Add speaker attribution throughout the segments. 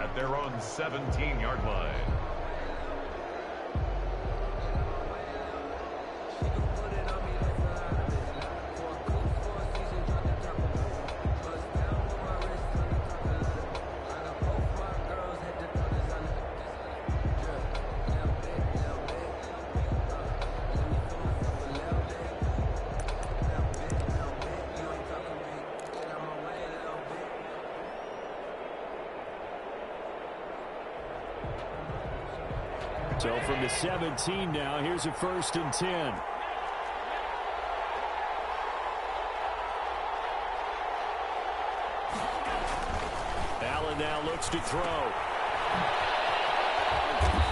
Speaker 1: at their own 17-yard line.
Speaker 2: So from the 17 now, here's a 1st and 10. Allen now looks to throw.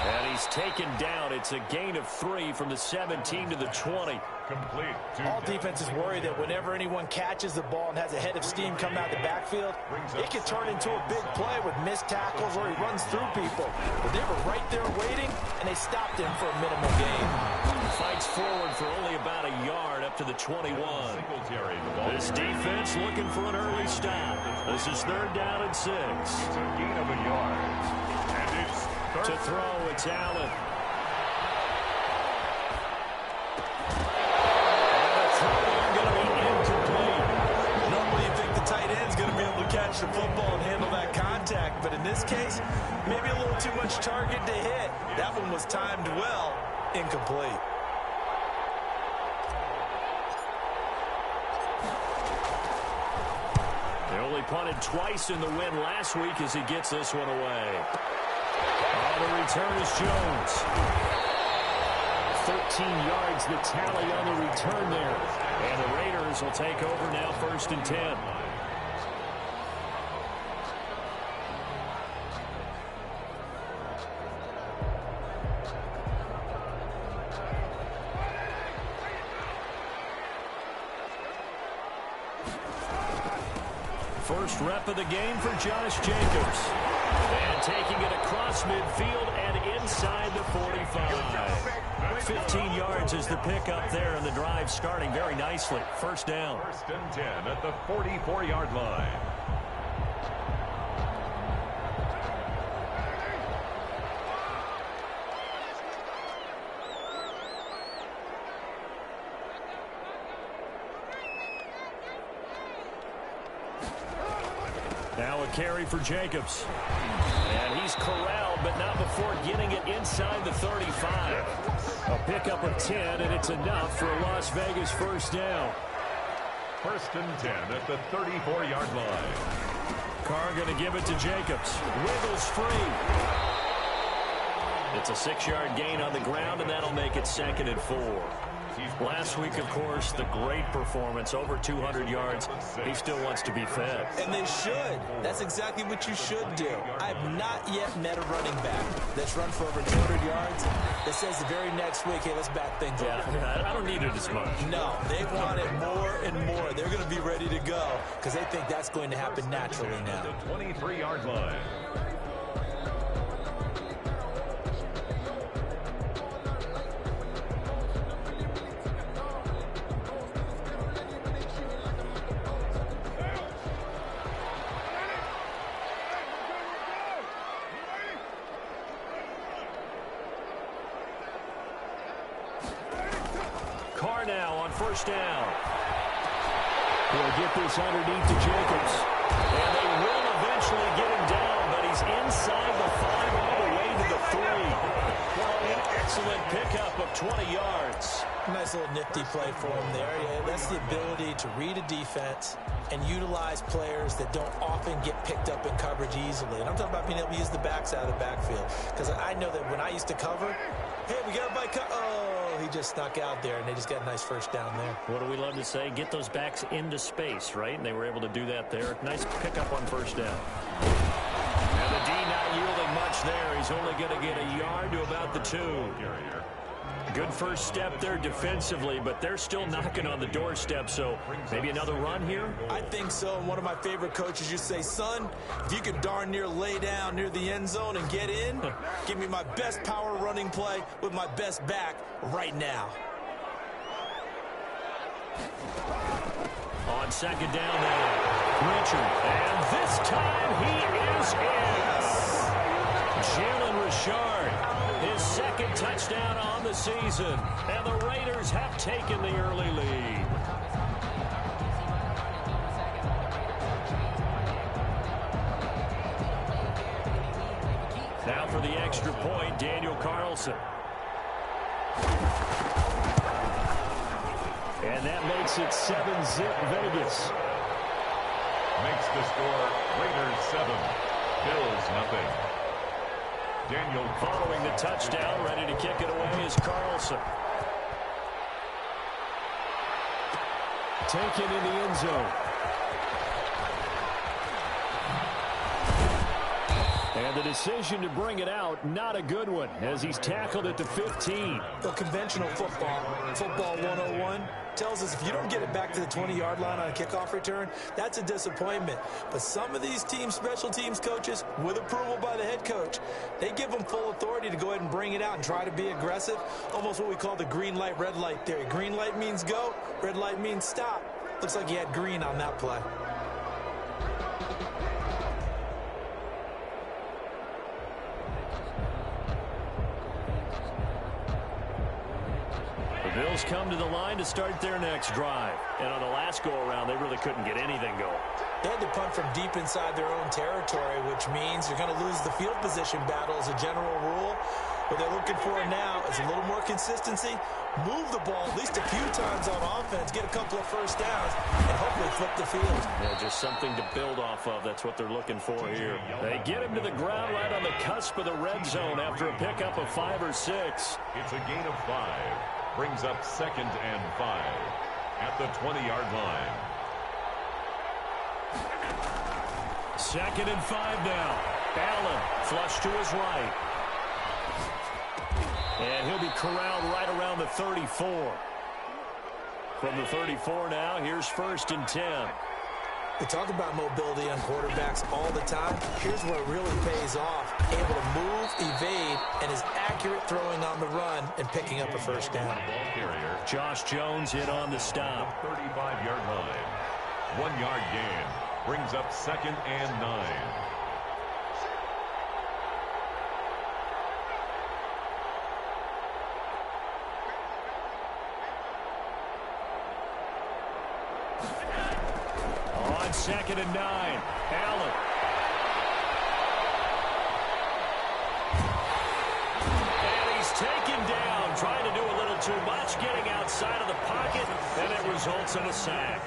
Speaker 2: And he's taken down. It's a gain of 3 from the 17 to the 20.
Speaker 1: Complete.
Speaker 3: All defenses worry that whenever anyone catches the ball and has a head of steam coming out of the backfield, it can turn into a big play with missed tackles or he runs through people. But they were right there waiting, and they stopped him for a minimal gain.
Speaker 2: Fights forward for only about a yard up to the 21. This defense looking for an early stop. This is 3rd down and 6.
Speaker 1: It's a gain of a yard. And it's
Speaker 2: to throw, it's Allen. And the throw going to be incomplete.
Speaker 3: Normally you think the tight end's going to be able to catch the football and handle that contact, but in this case, maybe a little too much target to hit. That one was timed well, incomplete.
Speaker 2: They only punted twice in the win last week as he gets this one away. On the return is Jones. 13 yards the tally on the return there. And the Raiders will take over now 1st and 10. First rep of the game for Josh Jacobs. And taking it across midfield and inside the 45. 15 yards is the pickup there, and the drive starting very nicely. 1st down.
Speaker 1: 1st and 10 at the 44-yard line.
Speaker 2: Now a carry for Jacobs. And he's corralled, but not before getting it inside the 35. A pickup of 10, and it's enough for a Las Vegas 1st down.
Speaker 1: 1st and 10 at the 34-yard line.
Speaker 2: Carr going to give it to Jacobs. Wiggles free. It's a 6-yard gain on the ground, and that'll make it 2nd and 4. Last week, of course, the great performance, over 200 yards. He still wants to be fed.
Speaker 3: And they should. That's exactly what you should do. I've not yet met a running back that's run for over 200 yards that says the very next week, hey, let's back things up.
Speaker 2: Yeah, I don't need it as much.
Speaker 3: No, they want it more and more. They're going to be ready to go because they think that's going to happen naturally now.
Speaker 1: The 23-yard line.
Speaker 2: Carr now on 1st down. He'll get this underneath to Jacobs. And they will eventually get him down, but he's inside the 5 all the way to the 3. An excellent pickup of 20 yards.
Speaker 3: Nice little nifty play for him there. Yeah, that's the ability to read a defense and utilize players that don't often get picked up in coverage easily. And I'm talking about being able to use the backs out of the backfield. Because I know that when I used to cover, hey, we got everybody oh, he just snuck out there, and they just got a nice 1st down there.
Speaker 2: What do we love to say? Get those backs into space, right? And they were able to do that there. Nice pickup on 1st down. And the D not yielding much there. He's only going to get a yard to about the 2. Good 1st step there defensively, but they're still knocking on the doorstep, so maybe another run here?
Speaker 3: I think so, and one of my favorite coaches used to say, son, if you could darn near lay down near the end zone and get in, give me my best power running play with my best back right now.
Speaker 2: On 2nd down now, Richard, and this time he is in. season, and the Raiders have taken the early lead. Now for the extra point, Daniel Carlson. And that makes it 7-zip Vegas.
Speaker 1: Makes the score Raiders 7, Bills nothing. Daniel
Speaker 2: following the touchdown, ready to kick it away is Carlson. Taken in the end zone. And the decision to bring it out, not a good one, as he's tackled at the 15.
Speaker 3: The conventional football 101, tells us if you don't get it back to the 20-yard line on a kickoff return, that's a disappointment. But some of these special teams coaches, with approval by the head coach, they give them full authority to go ahead and bring it out and try to be aggressive, almost what we call the green light, red light theory. Green light means go, red light means stop. Looks like he had green on that play.
Speaker 2: The Bills come to the line to start their next drive. And on the last go-around, they really couldn't get anything going.
Speaker 3: They had to punt from deep inside their own territory, which means you're going to lose the field position battle as a general rule. What they're looking for now is a little more consistency, move the ball at least a few times on offense, get a couple of first downs, and hopefully flip the field.
Speaker 2: Yeah, just something to build off of. That's what they're looking for here. They get him to the ground right on the cusp of the red zone after a pickup of 5 or 6.
Speaker 1: It's a gain of 5. Brings up 2nd and 5 at the 20-yard line.
Speaker 2: 2nd and 5 now. Allen flush to his right. And he'll be corralled right around the 34. From the 34 now, here's 1st and 10.
Speaker 3: We talk about mobility on quarterbacks all the time. Here's where it really pays off. Able to move, evade, and is accurate throwing on the run and picking up a first down.
Speaker 1: Ball carrier.
Speaker 2: Josh Jones in on the stop.
Speaker 1: 35-yard line. 1-yard gain. Brings up 2nd and 9.
Speaker 2: On 2nd and 9. Allen. And he's taken down, trying to do a little too much, getting outside of the pocket, and it results in a sack.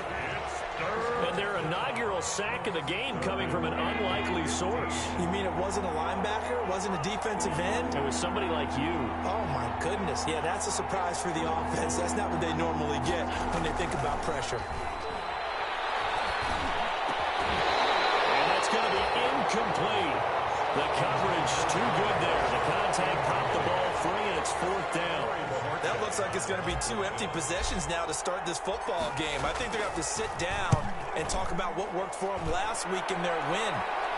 Speaker 2: And their inaugural sack of the game coming from an unlikely source.
Speaker 3: You mean it wasn't a linebacker? It wasn't a defensive end?
Speaker 2: It was somebody like you.
Speaker 3: Oh, my goodness. Yeah, that's a surprise for the offense. That's not what they normally get when they think about pressure.
Speaker 2: Going to be incomplete. The coverage too good there. The contact popped the ball free, and it's 4th down.
Speaker 3: That looks like it's going to be 2 empty possessions now to start this football game. I think they're going to have to sit down and talk about what worked for them last week in their win.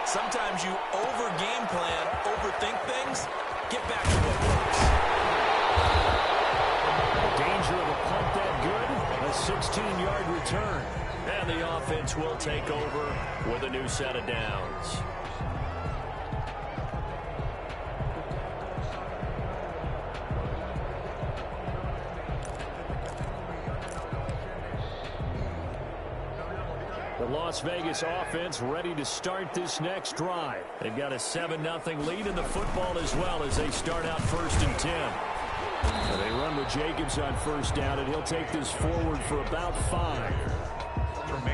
Speaker 3: Sometimes you over-game plan, overthink things, get back to what works.
Speaker 2: The danger of a punt that good, a 16-yard return. And the offense will take over with a new set of downs. The Las Vegas offense ready to start this next drive. They've got a 7-0 lead in the football as well as they start out 1st and 10. And they run with Jacobs on 1st down, and he'll take this forward for about 5.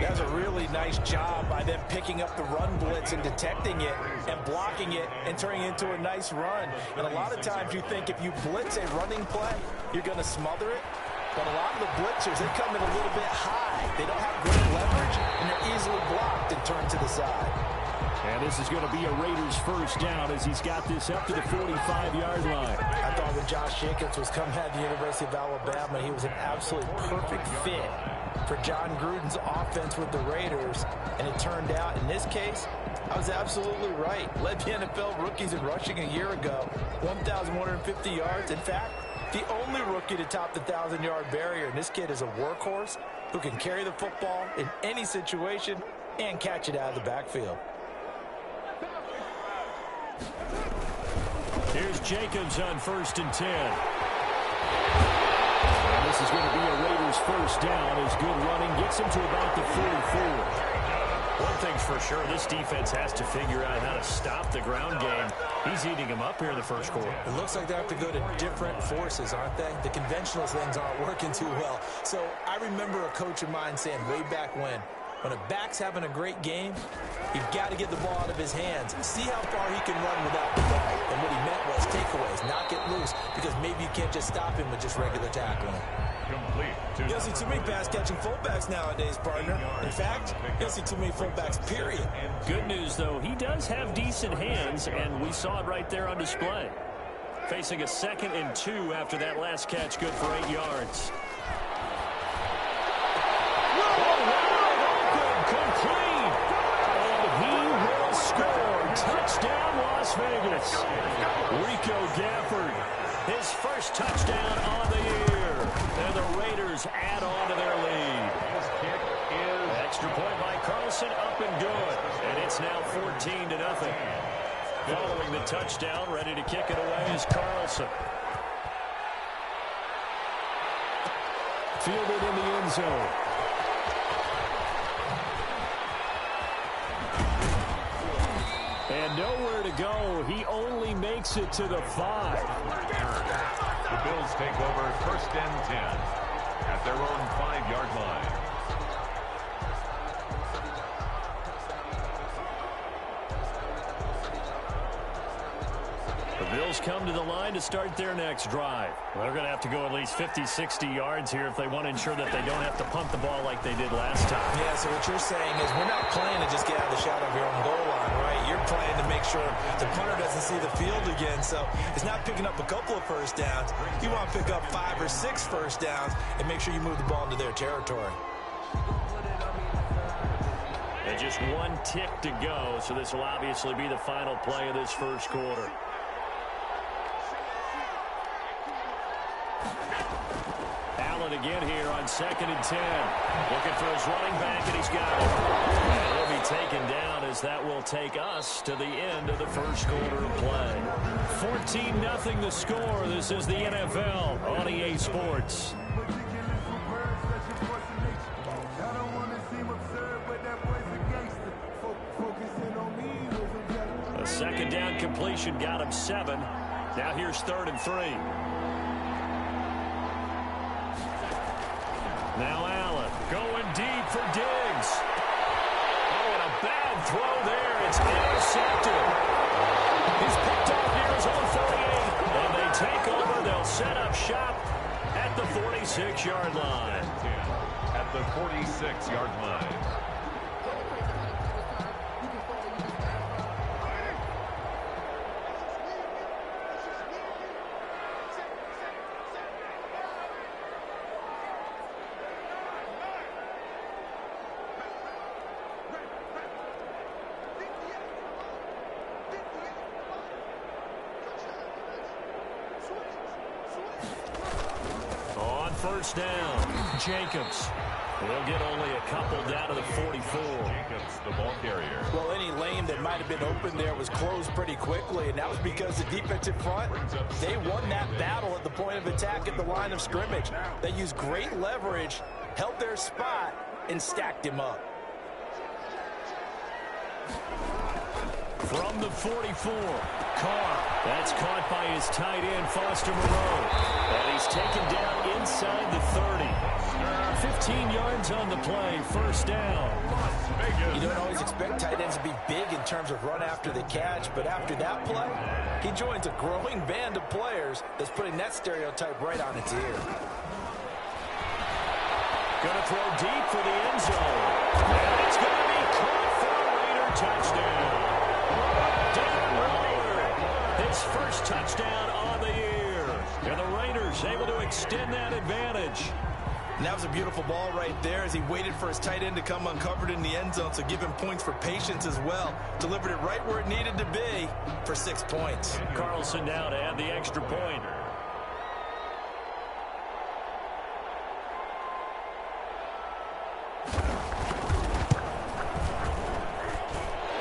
Speaker 3: That's a really nice job by them picking up the run blitz and detecting it and blocking it and turning it into a nice run. And a lot of times you think if you blitz a running play, you're going to smother it. But a lot of the blitzers, they come in a little bit high. They don't have great leverage, and they're easily blocked and turned to the side.
Speaker 2: And this is going to be a Raiders 1st down as he's got this up to the 45-yard line.
Speaker 3: I thought when Josh Jacobs was coming out of the University of Alabama, he was an absolute perfect fit for John Gruden's offense with the Raiders. And it turned out, in this case, I was absolutely right. Led the NFL rookies in rushing a year ago, 1,150 yards. In fact, the only rookie to top the 1,000-yard barrier. And this kid is a workhorse who can carry the football in any situation and catch it out of the backfield.
Speaker 2: Here's Jacobs on 1st and 10. And this is going to be a Raiders first down as good running gets him to about the 44. One thing's for sure, this defense has to figure out how to stop the ground game. He's eating them up here in the first quarter.
Speaker 3: It looks like they have to go to different forces, aren't they? The conventional things aren't working too well. So I remember a coach of mine saying way back when a back's having a great game, you've got to get the ball out of his hands. See how far he can run without the ball. And what he meant was takeaways, knock it loose, because maybe you can't just stop him with just regular tackling.
Speaker 1: Complete.
Speaker 3: You don't see too many pass-catching fullbacks nowadays, partner. In fact, you don't see too many fullbacks, period.
Speaker 2: Good news, though, he does have decent hands, and we saw it right there on display. Facing a 2nd and 2 after that last catch, good for 8 yards. Complete. And he will score. Touchdown, Las Vegas. Rico Gafford, his first touchdown on the year. And the Raiders add on to their lead.
Speaker 1: His kick is
Speaker 2: Extra point by Carlson, up and good. And it's now 14-0. Following the touchdown, ready to kick it away is Carlson. Fielded in the end zone. And nowhere to go. He only makes it to the 5.
Speaker 1: the Bills take over 1st and 10 at their own 5-yard line.
Speaker 2: The Bills come to the line to start their next drive. Well, they're going to have to go at least 50, 60 yards here if they want to ensure that they don't have to punt the ball like they did last time.
Speaker 3: Yeah, so what you're saying is we're not playing to just get out of the shadow of your own goal line, right? You're playing to make sure the punter doesn't see the field again. So it's not picking up a couple of first downs. You want to pick up 5 or 6 first downs and make sure you move the ball into their territory.
Speaker 2: And just one tick to go, so this will obviously be the final play of this first quarter. Allen again here on 2nd and 10. Looking for his running back, and he's got it. And he'll be taken down as that will take us to the end of the first quarter of play. 14-0 the score. This is the NFL on EA Sports. A 2nd down completion got him 7. Now here's 3rd and 3. Now Allen going deep for Diggs. Oh, and a bad throw there. It's intercepted. He's picked off near his own 48. And they take over. They'll set up shop at the 46-yard line.
Speaker 1: At the 46-yard line.
Speaker 2: First down, Jacobs. We'll get only a couple down to the 44.
Speaker 1: Jacobs, the ball carrier.
Speaker 3: Well, any lane that might have been open there was closed pretty quickly, and that was because the defensive front, they won that battle at the point of attack at the line of scrimmage. They used great leverage, held their spot, and stacked him up.
Speaker 2: From the 44, Carr. That's caught by his tight end, Foster Moreau. And he's taken down inside the 30. 15 yards on the play, first down.
Speaker 3: You don't always expect tight ends to be big in terms of run after the catch, but after that play, he joins a growing band of players that's putting that stereotype right on its ear.
Speaker 2: Going to throw deep for the end zone. And it's going to be caught for a Raider touchdown. His first touchdown on the year. And the Raiders able to extend that advantage.
Speaker 3: And that was a beautiful ball right there as he waited for his tight end to come uncovered in the end zone, so give him points for patience as well. Delivered it right where it needed to be for 6 points.
Speaker 2: Carlson now to add the extra point.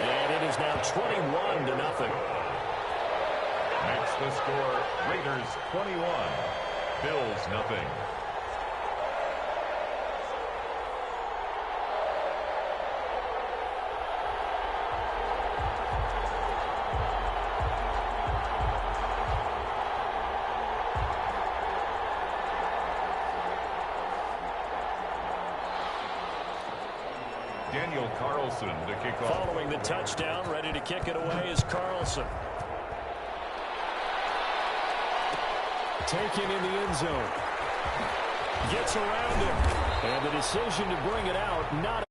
Speaker 2: And it is now 21-0.
Speaker 1: Makes the score Raiders 21, Bills nothing. Daniel Carlson to kick off.
Speaker 2: Following the touchdown, ready to kick it away is Carlson. Taken in the end zone. Gets around him. And the decision to bring it out, not